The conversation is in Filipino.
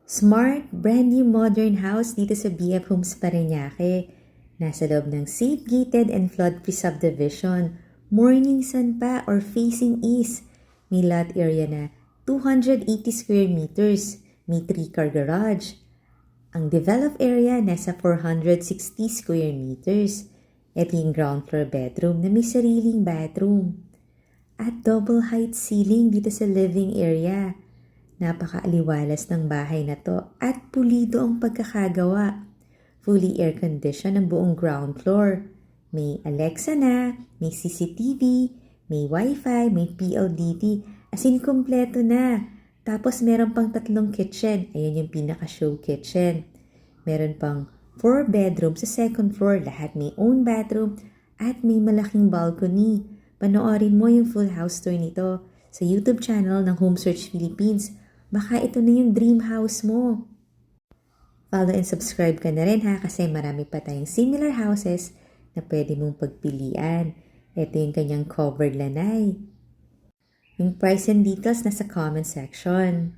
Smart, brand new modern house dito sa BF Homes Parañaque. Nasa loob ng safe gated and flood-free subdivision. Morning sun pa or facing east. May lot area na 280 square meters. May 3-car garage. Ang developed area nasa 460 square meters. Ito yung ground floor bedroom na may sariling bathroom. At double height ceiling dito sa living area. Napakaaliwalas ng bahay na to at pulido ang pagkakagawa. Fully air-conditioned ang buong ground floor. May Alexa na, may CCTV, may Wi-Fi, may PLDT, as in kompleto na. Tapos meron pang 3 kitchen, ayan yung pinaka-show kitchen. Meron pang 4 bedrooms sa second floor, lahat may own bathroom at may malaking balcony. Panoorin mo yung full house tour nito sa YouTube channel ng Home Search Philippines. Baka ito na yung dream house mo. Follow and subscribe ka na rin ha kasi marami pa tayong similar houses na pwede mong pagpilian. Ito yung kanyang covered lanay. Yung price and details nasa comment section.